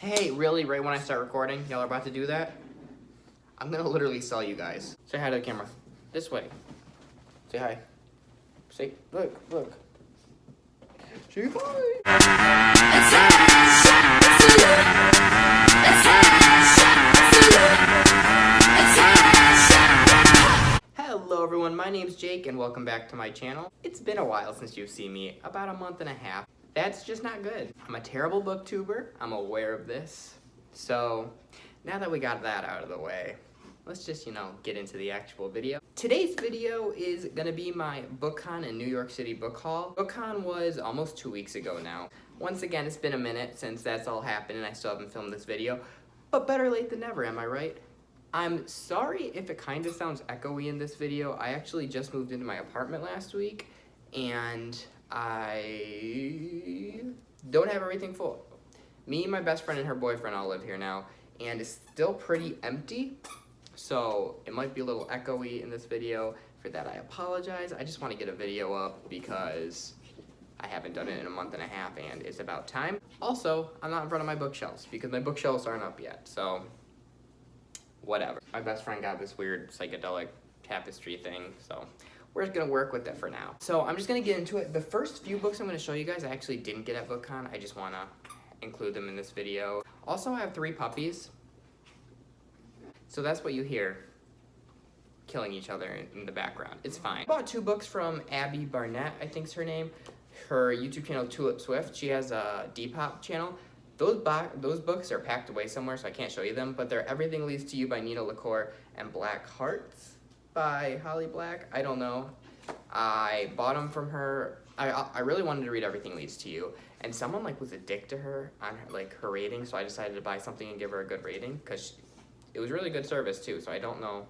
Hey, really? Right when I start recording? Y'all are about to do that? I'm gonna literally sell you guys. Say hi to the camera. This way. Say hi. Say, look. Say Hello everyone, my name's Jake and welcome back to my channel. It's been a while since you've seen me, about a month and a half. That's just not good. I'm a terrible booktuber, I'm aware of this. So, now that we got that out of the way, let's just, get into the actual video. Today's video is gonna be my BookCon and New York City book haul. BookCon was almost 2 weeks ago now. Once again, it's been a minute since that's all happened and I still haven't filmed this video, but better late than never, am I right? I'm sorry if it kind of sounds echoey in this video. I actually just moved into my apartment last week and I don't have everything full. Me, my best friend, and her boyfriend all live here now, and it's still pretty empty, so it might be a little echoey in this video. For that, I apologize. I just want to get a video up because I haven't done it in a month and a half, and it's about time. Also, I'm not in front of my bookshelves because my bookshelves aren't up yet, so whatever. My best friend got this weird psychedelic tapestry thing, so we're just gonna work with it for now. So I'm just gonna get into it. The first few books I'm gonna show you guys I actually didn't get at BookCon. I just wanna include them in this video. Also, I have 3 puppies. So that's what you hear killing each other in the background. It's fine. I bought 2 books from Abby Barnett, I think's her name. Her YouTube channel, Tulip Swift. She has a Depop channel. Those books are packed away somewhere, so I can't show you them, but they're Everything Leads to You by Nina LaCour and Black Hearts by Holly Black. I don't know. I bought them from her. I really wanted to read Everything Leads to You, and someone was a dick to her on her rating, so I decided to buy something and give her a good rating, because it was really good service too, so I don't know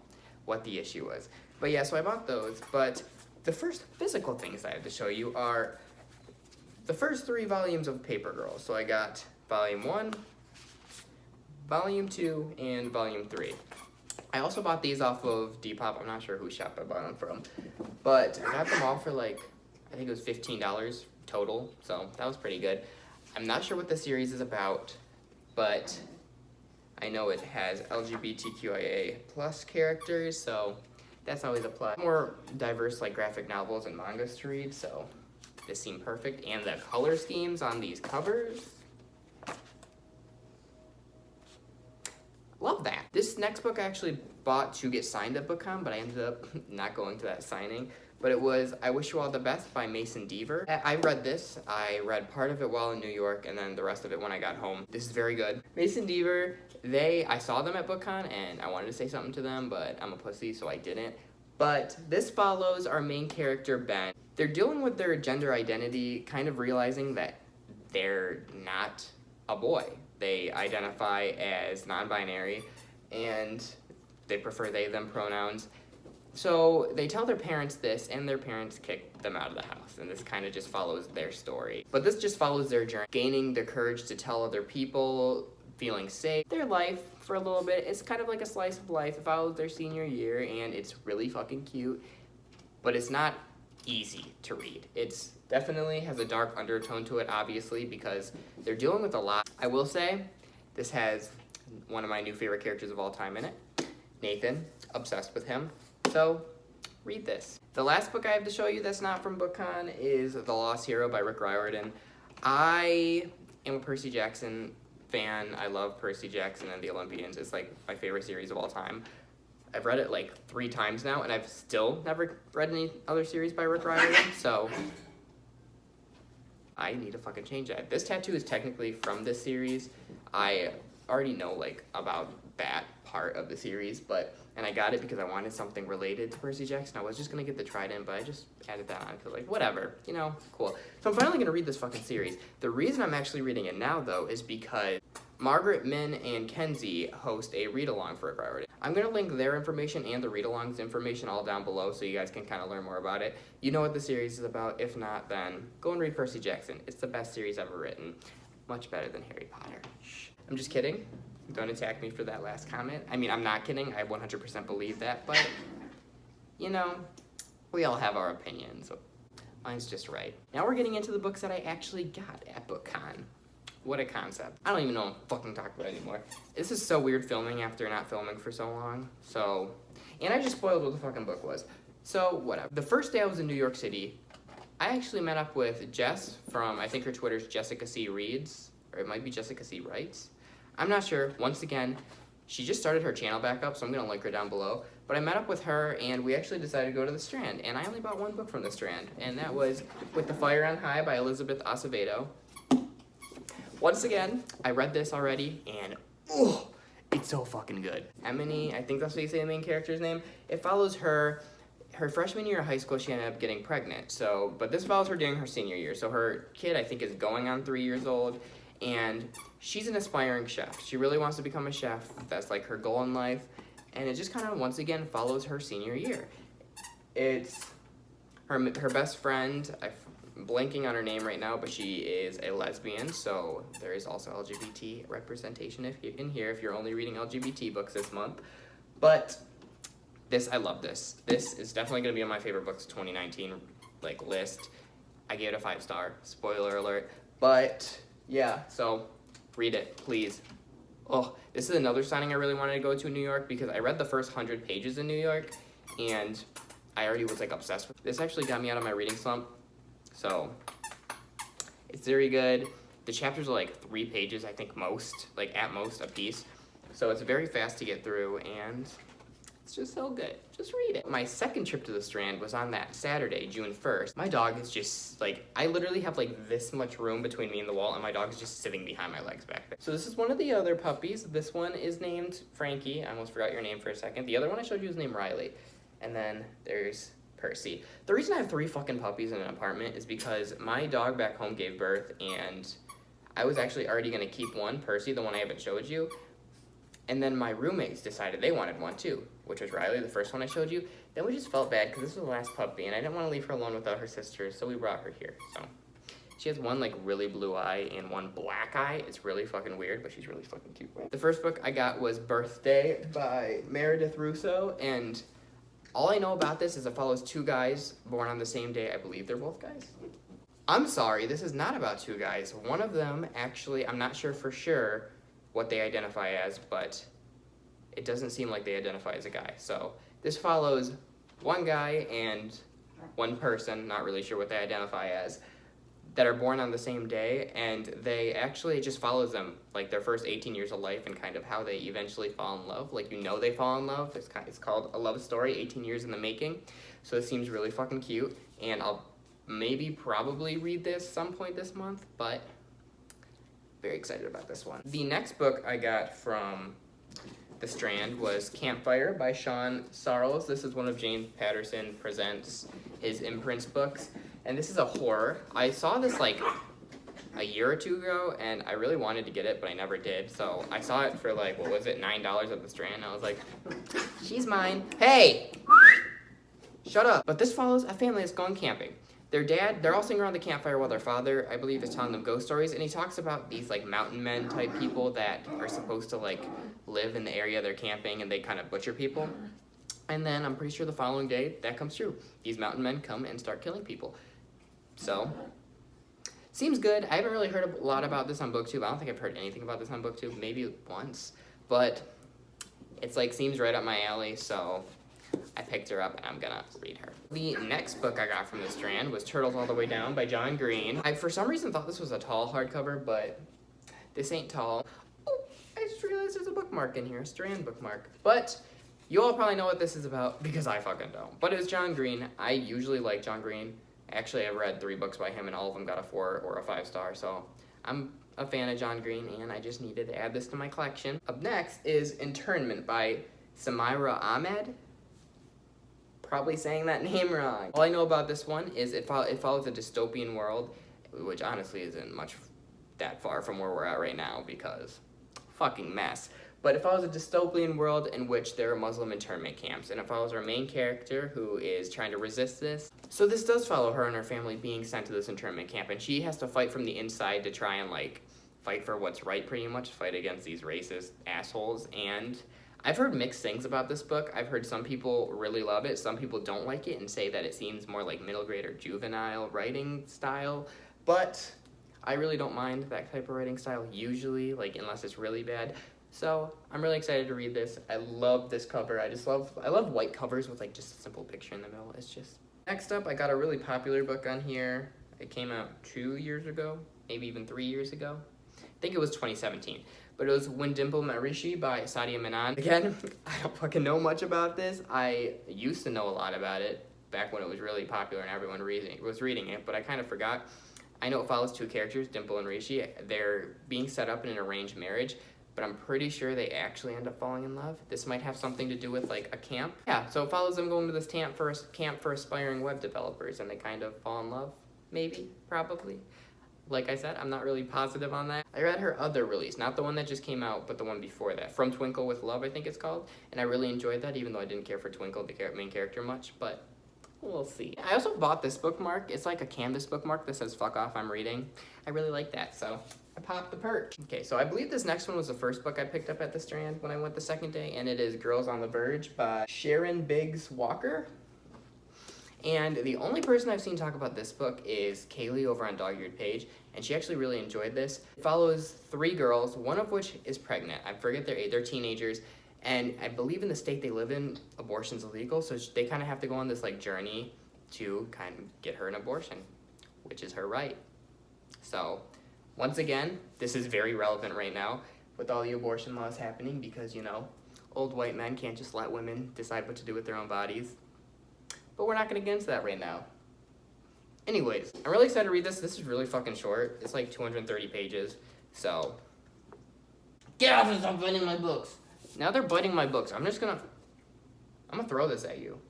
what the issue was. But yeah, so I bought those, but the first physical things I have to show you are the first 3 volumes of Paper Girls. So I got Volume 1, Volume 2, and Volume 3. I also bought these off of Depop. I'm not sure whose shop I bought them from, but I got them all for I think it was $15 total, so that was pretty good. I'm not sure what the series is about, but I know it has LGBTQIA plus characters, so that's always a plus. More diverse graphic novels and mangas to read, so this seemed perfect. And the color schemes on these covers, love that. This next book I actually bought to get signed at BookCon, but I ended up not going to that signing. But it was I Wish You All the Best by Mason Deaver. I read this. I read part of it while in New York and then the rest of it when I got home. This is very good. Mason Deaver, I saw them at BookCon and I wanted to say something to them, but I'm a pussy, so I didn't. But this follows our main character, Ben. They're dealing with their gender identity, kind of realizing that they're not a boy. They identify as non-binary, and they prefer they/them pronouns. So they tell their parents this, and their parents kick them out of the house, and this kind of just follows their story. But this just follows their journey, gaining the courage to tell other people, feeling safe. Their life, for a little bit, it's kind of like a slice of life. It follows their senior year, and it's really fucking cute, but it's not easy to read. It's definitely has a dark undertone to it, obviously, because they're dealing with a lot. I will say, this has one of my new favorite characters of all time in it, Nathan. Obsessed with him. So, read this. The last book I have to show you that's not from BookCon is The Lost Hero by Rick Riordan. I am a Percy Jackson fan. I love Percy Jackson and the Olympians. It's my favorite series of all time. I've read it 3 times now, and I've still never read any other series by Rick Riordan, so I need to fucking change that. This tattoo is technically from this series. I already know about that part of the series, and I got it because I wanted something related to Percy Jackson. I was just gonna get the Trident, but I just added that on because whatever, cool. So I'm finally gonna read this fucking series. The reason I'm actually reading it now though is because Margaret, Min, and Kenzie host a read-along for Rick Riordan. I'm gonna link their information and the read-along's information all down below so you guys can kind of learn more about it. You know what the series is about. If not, then go and read Percy Jackson. It's the best series ever written. Much better than Harry Potter. Shh. I'm just kidding. Don't attack me for that last comment. I mean, I'm not kidding. I 100% believe that, but, we all have our opinions. Mine's just right. Now we're getting into the books that I actually got at BookCon. What a concept. I don't even know what I'm fucking talking about anymore. This is so weird filming after not filming for so long. So, and I just spoiled what the fucking book was. So, whatever. The first day I was in New York City, I actually met up with Jess from, I think her Twitter's Jessica C. Reads, or it might be Jessica C. Writes. I'm not sure. Once again, she just started her channel back up, so I'm going to link her down below. But I met up with her, and we actually decided to go to the Strand. And I only bought one book from the Strand, and that was With the Fire on High by Elizabeth Acevedo. Once again, I read this already, and oh, it's so fucking good. Emily, I think that's what you say the main character's name. It follows her freshman year of high school. She ended up getting pregnant. So, but this follows her during her senior year. So her kid, I think, is going on 3 years old, and she's an aspiring chef. She really wants to become a chef. That's like her goal in life, and it just kind of once again follows her senior year. It's her best friend. I'm blanking on her name right now, but she is a lesbian, so there is also LGBT representation in here if you're only reading LGBT books this month. But this, I love this. This is definitely going to be on my favorite books of 2019 list. I gave it a 5-star. Spoiler alert. But yeah, so read it, please. Oh, this is another signing I really wanted to go to in New York because I read the first 100 pages in New York, and I already was obsessed with it. This actually got me out of my reading slump. So, it's very good. The chapters are 3 pages, I think at most a piece. So it's very fast to get through, and it's just so good. Just read it. My second trip to the Strand was on that Saturday, June 1st. My dog is just, I literally have, this much room between me and the wall, and my dog is just sitting behind my legs back there. So this is one of the other puppies. This one is named Frankie. I almost forgot your name for a second. The other one I showed you is named Riley. And then there's Percy. The reason I have 3 fucking puppies in an apartment is because my dog back home gave birth, and I was actually already going to keep one, Percy, the one I haven't showed you. And then my roommates decided they wanted one too, which was Riley, the first one I showed you. Then we just felt bad because this was the last puppy, and I didn't want to leave her alone without her sisters, so we brought her here. So she has one really blue eye and one black eye. It's really fucking weird, but she's really fucking cute. The first book I got was Birthday by Meredith Russo, and all I know about this is it follows 2 guys born on the same day. I believe they're both guys. I'm sorry, this is not about 2 guys. One of them, actually, I'm not sure for sure what they identify as, but it doesn't seem like they identify as a guy. So this follows 1 guy and 1 person, not really sure what they identify as, that are born on the same day, and they actually, it just follows them, their first 18 years of life and kind of how they eventually fall in love. They fall in love. It's called A Love Story, 18 Years in the Making. So it seems really fucking cute, and I'll probably read this some point this month, but very excited about this one. The next book I got from the Strand was Campfire by Sean Sarles. This is one of James Patterson Presents his imprints books, and this is a horror. I saw this a year or 2 ago, and I really wanted to get it, but I never did. So I saw it for what was it, $9 at the Strand, and I was like, she's mine. Hey! Shut up. But this follows a family that's going camping. Their dad, they're all sitting around the campfire while their father, I believe, is telling them ghost stories, and he talks about these mountain men type people that are supposed to live in the area they're camping, and they kind of butcher people. And then I'm pretty sure the following day that comes true. These mountain men come and start killing people. So seems good. I haven't really heard a lot about this on BookTube. I don't think I've heard anything about this on BookTube, maybe once, but it's seems right up my alley, so I picked her up and I'm gonna read her. The next book I got from the Strand was Turtles All the Way Down by John Green. I, for some reason, thought this was a tall hardcover, but this ain't tall. Oh, I just realized there's a bookmark in here, a Strand bookmark. But you all probably know what this is about because I fucking don't. But it's John Green. I usually like John Green. Actually, I've read 3 books by him and all of them got a 4 or a 5-star, so I'm a fan of John Green and I just needed to add this to my collection. Up next is Internment by Samira Ahmed. Probably saying that name wrong. All I know about this one is it follows a dystopian world, which honestly isn't much that far from where we're at right now because fucking mess. But it follows a dystopian world in which there are Muslim internment camps, and it follows our main character who is trying to resist this. So this does follow her and her family being sent to this internment camp, and she has to fight from the inside to try and fight for what's right pretty much, fight against these racist assholes. And I've heard mixed things about this book. I've heard some people really love it, some people don't like it and say that it seems more like middle grade or juvenile writing style, but I really don't mind that type of writing style usually, like unless it's really bad. So I'm really excited to read this. I love this cover. I love white covers with like just a simple picture in the middle. It's just... Next up, I got a really popular book on here. It came out 2 years ago, maybe even 3 years ago. I think it was 2017. But it was When Dimple Met Rishi by Sadia Manan. Again, I don't fucking know much about this. I used to know a lot about it back when it was really popular and everyone was reading it, but I kind of forgot. I know it follows 2 characters, Dimple and Rishi. They're being set up in an arranged marriage, but I'm pretty sure they actually end up falling in love. This might have something to do with like a camp. Yeah, so it follows them going to this camp for aspiring web developers, and they kind of fall in love, maybe, probably. Like I said, I'm not really positive on that. I read her other release, not the one that just came out, but the one before that. From Twinkle with Love, I think it's called. And I really enjoyed that, even though I didn't care for Twinkle, the main character, much, but we'll see. I also bought this bookmark. It's like a canvas bookmark that says, "Fuck off, I'm reading." I really like that, so I popped the perch. Okay, so I believe this next one was the first book I picked up at the Strand when I went the second day, and it is Girls on the Verge by Sharon Biggs Walker. And the only person I've seen talk about this book is Kaylee over on Dog-Eared Page, and she actually really enjoyed this. It follows 3 girls, one of which is pregnant. I forget their age, they're teenagers, and I believe in the state they live in, abortion's illegal, so they kind of have to go on this like journey to kind of get her an abortion, which is her right. So, once again, this is very relevant right now with all the abortion laws happening because, you know, old white men can't just let women decide what to do with their own bodies. But we're not gonna get into that right now. Anyways, I'm really excited to read this. This is really fucking short. It's like 230 pages. So, get off and stop biting my books. Now they're biting my books. I'm gonna throw this at you.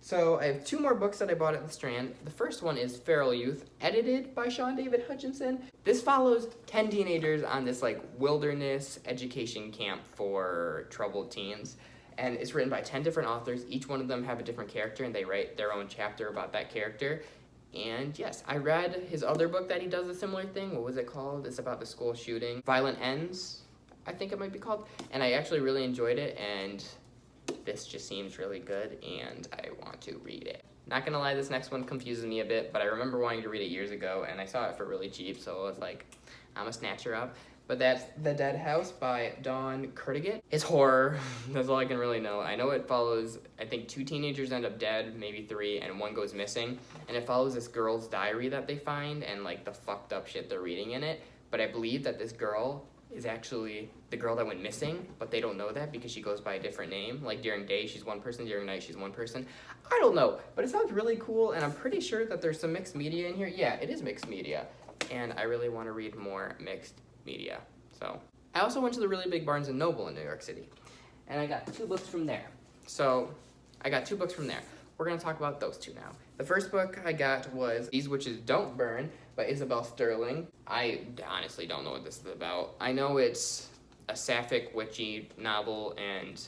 So I have 2 more books that I bought at the Strand. The first one is Feral Youth, edited by Sean David Hutchinson. This follows 10 teenagers on this like wilderness education camp for troubled teens. And it's written by 10 different authors. Each one of them have a different character, and they write their own chapter about that character. And yes, I read his other book that he does a similar thing. What was it called? It's about the school shooting. Violent Ends, I think it might be called. And I actually really enjoyed it, and this just seems really good, and I want to read it. Not gonna lie, this next one confuses me a bit, but I remember wanting to read it years ago, and I saw it for really cheap, so I was like, I'm gonna snatch her up. But that's The Dead House by Dawn Kurtigat. It's horror. That's all I can really know. I know it follows, I think 2 teenagers end up dead, maybe 3, and 1 goes missing. And it follows this girl's diary that they find and like the fucked up shit they're reading in it. But I believe that this girl is actually the girl that went missing, but they don't know that because she goes by a different name. Like during day, she's one person, during night, she's one person. I don't know, but it sounds really cool, and I'm pretty sure that there's some mixed media in here. Yeah, it is mixed media, and I really want to read more mixed media. So I also went to the really big Barnes & Noble in New York City, and I got 2 books from there. So I got 2 books from there. We're going to talk about those 2 now. The first book I got was These Witches Don't Burn by Isabel Sterling. I honestly don't know what this is about. I know it's a sapphic, witchy novel, and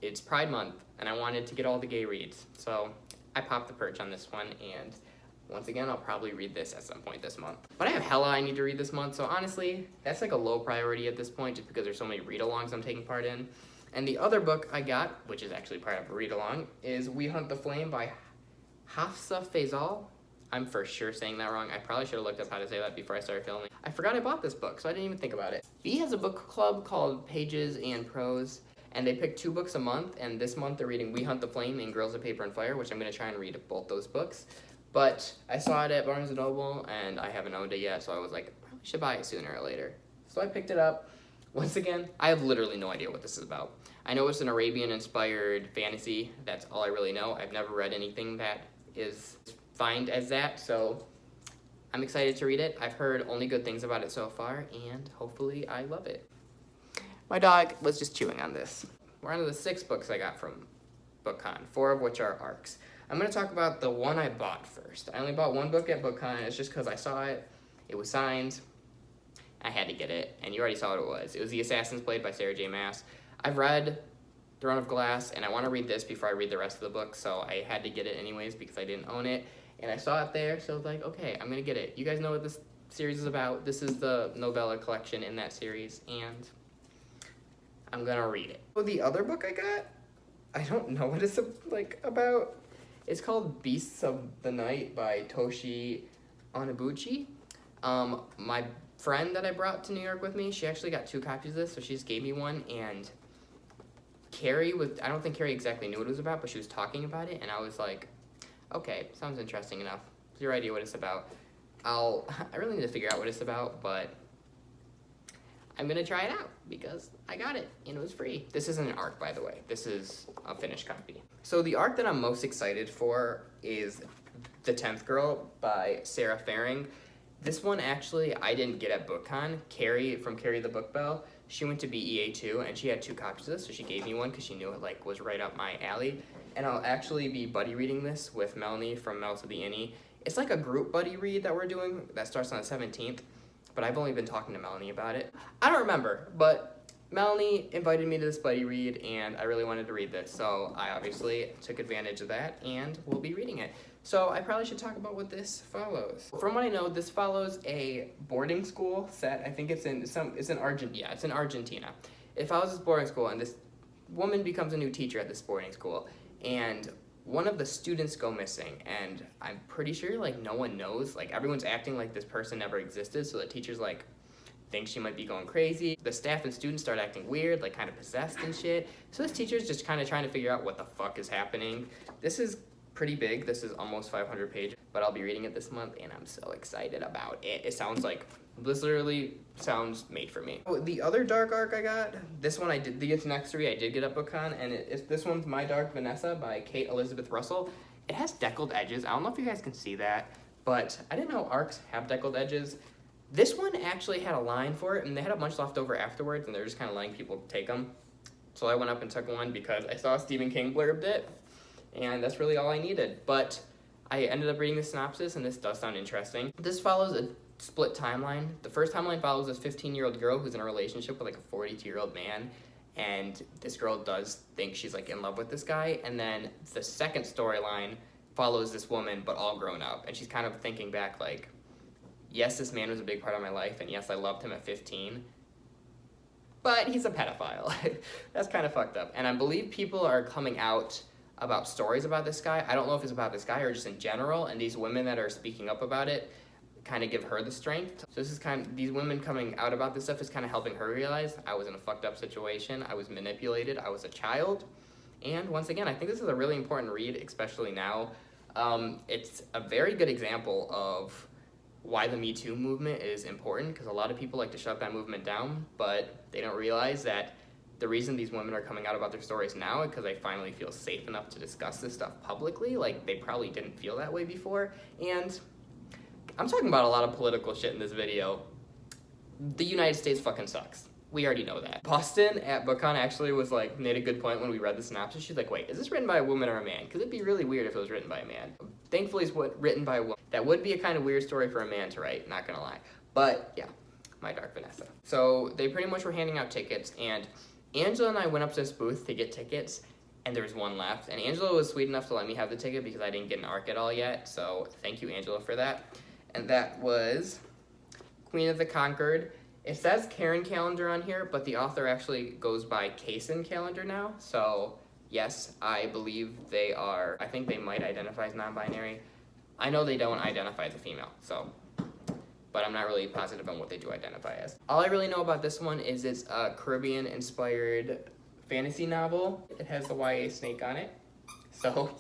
it's Pride Month, and I wanted to get all the gay reads. So I popped the perch on this one, and once again, I'll probably read this at some point this month. But I have hella I need to read this month, so honestly, that's like a low priority at this point just because there's so many read-alongs I'm taking part in. And the other book I got, which is actually part of a read-along, is We Hunt the Flame by Hafsa Faisal. I'm for sure saying that wrong. I probably should have looked up how to say that before I started filming. I forgot I bought this book, so I didn't even think about it. B has a book club called Pages and Prose, and they pick 2 books a month, and this month they're reading We Hunt the Flame and Girls of Paper and Fire, which I'm going to try and read both those books. But I saw it at Barnes & Noble, and I haven't owned it yet, so I was like, I probably should buy it sooner or later. So I picked it up. Once again, I have literally no idea what this is about. I know it's an Arabian-inspired fantasy. That's all I really know. I've never read anything that is defined as that, so I'm excited to read it. I've heard only good things about it so far, and hopefully I love it. My dog was just chewing on this. We're on to the 6 books I got from BookCon, 4 of which are ARCs. I'm going to talk about the one I bought first. I only bought 1 book at BookCon, and it's just because I saw it. It was signed. I had to get it, and you already saw what it was. It was The Assassin's Blade by Sarah J. Maas. I've read Throne of Glass, and I want to read this before I read the rest of the book, so I had to get it anyways because I didn't own it. And I saw it there, so I was like, okay, I'm going to get it. You guys know what this series is about. This is the novella collection in that series, and I'm going to read it. So the other book I got, I don't know what it's like about. It's called Beasts of the Night by Toshi Onobuchi. My friend that I brought to New York with me, she actually got 2 copies of this, so she just gave me one, and I don't think Carrie exactly knew what it was about, but she was talking about it, and I was like, okay, sounds interesting enough. Zero idea what it's about. I really need to figure out what it's about, but I'm gonna try it out because I got it and it was free. This isn't an ARC, by the way. This is a finished copy. So the ARC that I'm most excited for is The 10th Girl by Sarah Faring. This one actually I didn't get at BookCon. Carrie from Carrie the Book Bell, she went to BEA too, and she had 2 copies of this, so she gave me one because she knew it like was right up my alley. And I'll actually be buddy reading this with Melanie from Mel to the Innie. It's like a group buddy read that we're doing that starts on the 17th, but I've only been talking to Melanie about it. I don't remember, but Melanie invited me to this buddy read, and I really wanted to read this, so I obviously took advantage of that, and will be reading it. So I probably should talk about what this follows. From what I know, this follows a boarding school set. I think it's in Argentina. It follows this boarding school, and this woman becomes a new teacher at this boarding school, and one of the students go missing, and I'm pretty sure like no one knows. Like everyone's acting like this person never existed, so the teacher's like think she might be going crazy. The staff and students start acting weird, like kind of possessed and shit. So this teacher's just kind of trying to figure out what the fuck is happening. This is pretty big. This is almost 500 pages, but I'll be reading it this month, and I'm so excited about it. It sounds like, this literally sounds made for me. Oh, the other dark arc I got, this one I did, these next 3 I did get at BookCon, and this one's My Dark Vanessa by Kate Elizabeth Russell. It has deckled edges. I don't know if you guys can see that, but I didn't know arcs have deckled edges. This one actually had a line for it, and they had a bunch left over afterwards, and they're just kind of letting people take them. So I went up and took one because I saw Stephen King blurbed it, and that's really all I needed. But I ended up reading the synopsis, and this does sound interesting. This follows a split timeline. The first timeline follows this 15-year-old girl who's in a relationship with like a 42-year-old man, and this girl does think she's like in love with this guy. And then the second storyline follows this woman, but all grown up, and she's kind of thinking back like, yes, this man was a big part of my life, and yes, I loved him at 15, but he's a pedophile. That's kind of fucked up. And I believe people are coming out about stories about this guy. I don't know if it's about this guy or just in general, and these women that are speaking up about it kind of give her the strength. So this is these women coming out about this stuff is kind of helping her realize I was in a fucked up situation, I was manipulated, I was a child. And once again, I think this is a really important read, especially now. It's a very good example of why the Me Too movement is important, because a lot of people like to shut that movement down, but they don't realize that the reason these women are coming out about their stories now is because they finally feel safe enough to discuss this stuff publicly. Like, they probably didn't feel that way before. And I'm talking about a lot of political shit in this video. The United States fucking sucks. We already know that. Boston at BookCon actually was like, made a good point when we read the synopsis. She's like, wait, is this written by a woman or a man? Because it'd be really weird if it was written by a man. Thankfully, it's written by a woman. That would be a kind of weird story for a man to write, not gonna lie. But yeah, My Dark Vanessa. So they pretty much were handing out tickets, and Angela and I went up to this booth to get tickets, and there was one left. And Angela was sweet enough to let me have the ticket because I didn't get an ARC at all yet. So thank you, Angela, for that. And that was Queen of the Conquered. It says Karen Calendar on here, but the author actually goes by Kaysen Calendar now. So yes, I believe they are, I think they might identify as non-binary. I know they don't identify as a female, so, but I'm not really positive on what they do identify as. All I really know about this one is it's a Caribbean-inspired fantasy novel. It has the YA snake on it, so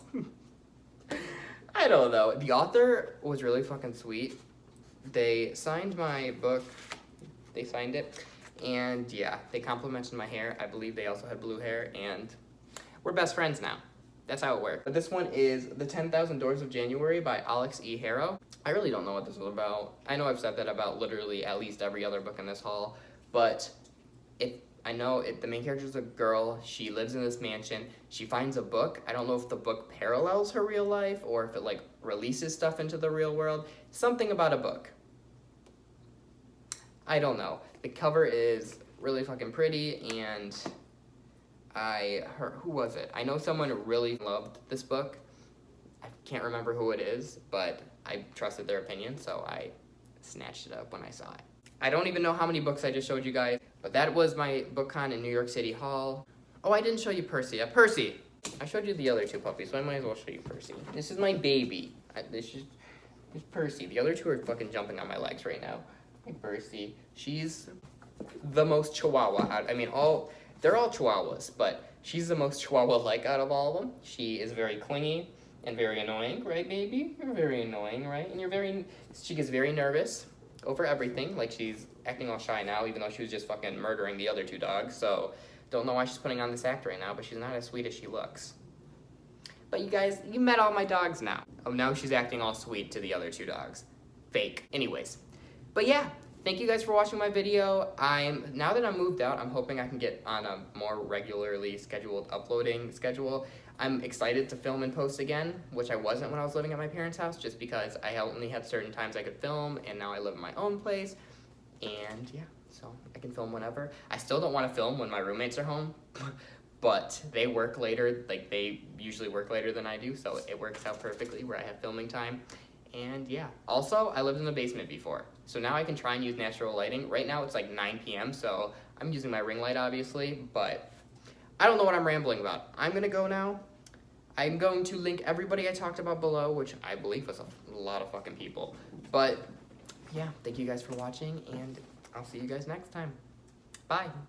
I don't know. The author was really fucking sweet. They signed my book. They signed it, and yeah, they complimented my hair. I believe they also had blue hair, and we're best friends now. That's how it works. But this one is The 10,000 Doors of January by Alex E. Harrow. I really don't know what this is about. I know I've said that about literally at least every other book in this haul, but I know the main character is a girl. She lives in this mansion. She finds a book. I don't know if the book parallels her real life or if it like releases stuff into the real world. Something about a book. I don't know. The cover is really fucking pretty, and who was it? I know someone really loved this book. I can't remember who it is, but I trusted their opinion, so I snatched it up when I saw it. I don't even know how many books I just showed you guys, but that was my BookCon in New York City Hall. Oh, I didn't show you Percy. Percy! I showed you the other 2 puppies, so I might as well show you Percy. This is my baby. Here's Percy. The other two are fucking jumping on my legs right now. Hey, Percy. She's the most chihuahua out. I mean, they're all chihuahuas, but she's the most chihuahua-like out of all of them. She is very clingy and very annoying, right, baby? You're very annoying, right? And she gets very nervous over everything. Like, she's acting all shy now, even though she was just fucking murdering the other two dogs. So, don't know why she's putting on this act right now, but she's not as sweet as she looks. But you guys, you met all my dogs now. Oh, now she's acting all sweet to the other two dogs. Fake. Anyways. But yeah, thank you guys for watching my video. Now that I'm moved out, I'm hoping I can get on a more regularly scheduled uploading schedule. I'm excited to film and post again, which I wasn't when I was living at my parents' house, just because I only had certain times I could film, and now I live in my own place. And yeah, so I can film whenever. I still don't want to film when my roommates are home, but they work later. Like, they usually work later than I do, so it works out perfectly where I have filming time. And yeah, also, I lived in the basement before, so now I can try and use natural lighting. Right now it's like 9 p.m., so I'm using my ring light, obviously, but I don't know what I'm rambling about. I'm gonna go now. I'm going to link everybody I talked about below, which I believe was a lot of fucking people. But yeah, thank you guys for watching, and I'll see you guys next time. Bye.